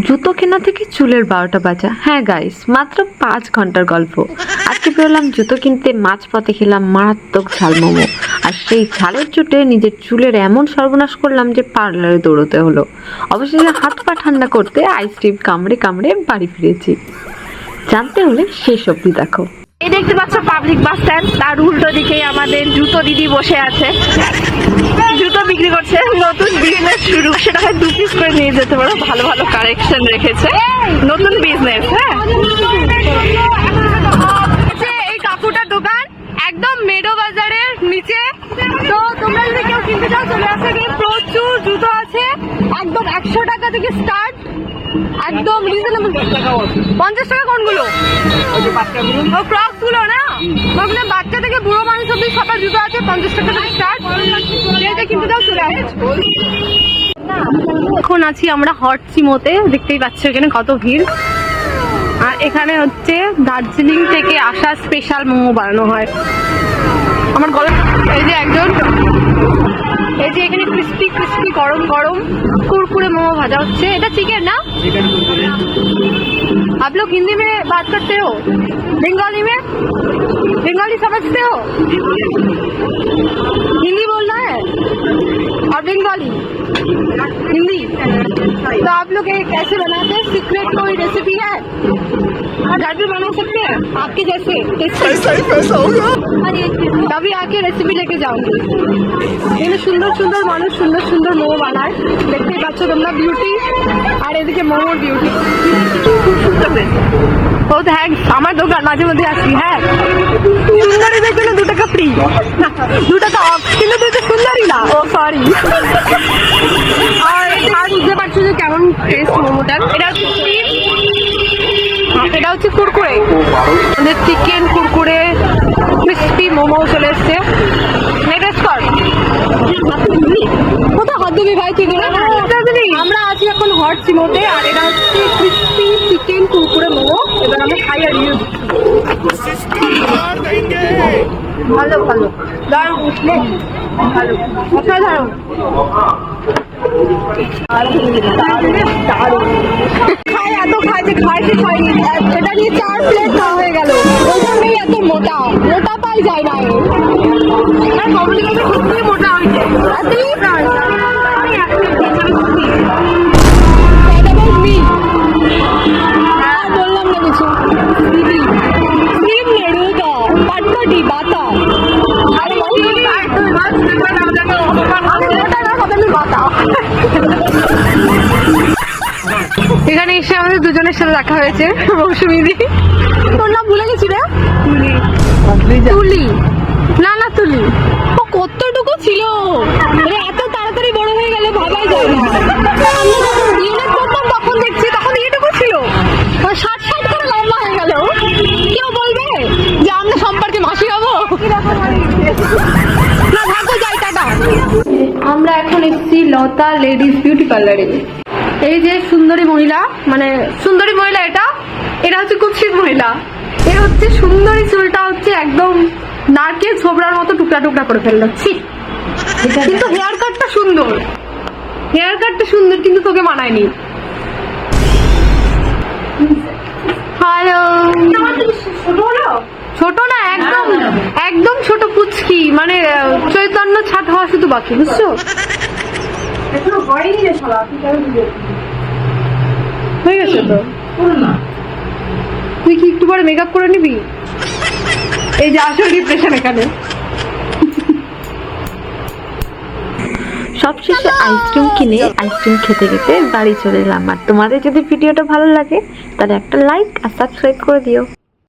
জুতো কেনা থেকে চুলের 12টা বাজা। হ্যাঁ গাইস, মাত্র 5 ঘন্টার গল্প। আজকে বেরোলাম জুতো কিনতে, মাঝপথে খেলাম মারাত্মক ঝাল মোমো, আর সেই ঝালের চোটে নিজের চুলের এমন সর্বনাশ করলাম যে পার্লারে দৌড়তে হলো। অবশেষে হাত পা ঠান্ডা করতে আইসক্রিম কামড়ে কামড়ে বাড়ি ফিরেছি। জানতে হলে শেষ অবধি দেখো। এই দেখতে পাচ্ছ পাবলিক বাস স্ট্যান্ড, তার উল্টো দিকে আমাদের জুতো দিদি বসে আছে, জুতো বিক্রি করছে। নতুন বিজনেস শুরু, সেটাকে 2 পিস করে নিয়ে যেতে পারো, ভালো ভালো কালেকশন রেখেছে, নতুন বিজনেস। হ্যাঁ, এই কাকুটার দোকান একদম মেডো বাজারের নিচে। তো তোমরা যদি কেউ কিনতে চাও চলে আসো, প্রচুর জুতো আছে, একদম 100 টাকা থেকে স্টার্ট, একদম রিজনেবল। 50 টাকা কোনগুলো? ক্রক্স গুলো না, ওগুলো বাচ্চা থেকে বুড়ো মানুষ অব্দি সবার জুতো আছে, 50 টাকা থেকে স্টার্ট। যেটা কিনতে চাও চলে আসো। এখন আছি আমরা হট চিমোতে, দেখতেই পাচ্ছ এখানে কত ভিড়। আর এখানে হচ্ছে দার্জিলিং থেকে আসা স্পেশাল মোমো বানানো হয়। আমার গলা, এই যে একজন, এই যে এখানে ক্রিস্পি ক্রিস্পি গরম গরম कुरकुरे मोमो भाजा होच्छे। এটা চিকেন না? चिकन कुरकुरे। आप लोग हिंदी में बात करते हो? बंगाली में? बंगाली समझते हो? हिंदी बोलना है और बंगाली हिंदी। तो आप लोग ये कैसे बनाते हैं? सीक्रेट कोई रेसिपी है? घर भी बना सकते हैं आपके जैसे? पैसा होगा तभी आके रेसिपी लेके जाऊंगी। এখানে সুন্দর সুন্দর মানুষ সুন্দর সুন্দর মোমো বানায়, দেখতেই পাচ্ছ তোমরা। বিউটি, আর এদিকে মোমোর বিউটি। ও থ্যাঙ্কস, আমার দোকান মাঝে মধ্যে আসি। হ্যাঁ, সুন্দরীদের জন্য 2 টাকা ফ্রি, 2 টাকা অফ, কিন্তু তুই তো সুন্দরী না। ও সরি। আর বুঝতে পারছো যে কেমন টেস্ট মোমোটার। এটা হচ্ছে স্টিম, এটা হচ্ছে কুরকুরে, আমাদের চিকেন কুরকুরে ক্রিস্পি মোমো চলে এসছে। নেক্সট কর কোথাও হাত দিবি ভাই, ঠিক না? আমরা আছি এখন হট চিমোতে, আর এটা হচ্ছে ক্রিস্পি চিকেন কুরকুরে মোমো। এবার আমরা খাই আর রিভিউ দিচ্ছি। ভালো ভালো, দারুণ উঠলে ভালো, অসাধারণ। খাই এত খাইতে খাইতে খাইনি, এটা নিয়ে 4 প্লেট খাওয়া হয়ে গেল। ওই জন্যই এত মোটা, মোটা পাই যায় না। খুবই মোটা হয়েছে। বললাম না কিছু, পাটপাটি বাতা, এখানে এসে আমাদের দুজনের সাথে দেখা হয়েছে। মৌসুমিদি, তোর নাম ভুলে গেছি রে? তুলি না, না তুলি। ও কতটুকু ছিল, এত তাড়াতাড়ি বড় হয়ে গেল ভাবাই যায় না। আমরা যখন বিয়ে করতাম তখন দেখছি, তখন এইটুকু ছিল, 60 করে লম্বা হয়ে গেল। কেউ বলবে যে আমরা সম্পর্কে মাসি হবো না? থাকো, যাই, টাটা। আমরা এখন এসেছি লতা লেডিস বিউটি পার্লারে। এই যে সুন্দরী মহিলা, মানে সুন্দরী মহিলা, এটা হচ্ছে কুৎসিত মহিলা। এর হচ্ছে সুন্দরী চুলটা হচ্ছে একদম নারকেল ছোবড়ার মতো টুকরা টুকরা করে ফেললো। কিন্তু হেয়ার কাটটা সুন্দর, হেয়ার কাটটা সুন্দর, কিন্তু তোকে মানায়নি। হ্যালো, ছোট না, একদম একদম ছোট পুচকি, মানে চৈতন্য ছাট হওয়া শুধু বাকি, বুঝছো? হয়ে গেছে তো? তুই কি একটু পরে মেকআপ করে নিবি? এই যে আসল ডিপ্রেশন এখানে। সবশেষে আইসক্রিম কিনে আইসক্রিম খেতে খেতে বাড়ি চলে এলাম। আর তোমাদের যদি ভিডিওটা ভালো লাগে তাহলে একটা লাইক আর সাবস্ক্রাইব করে দিও।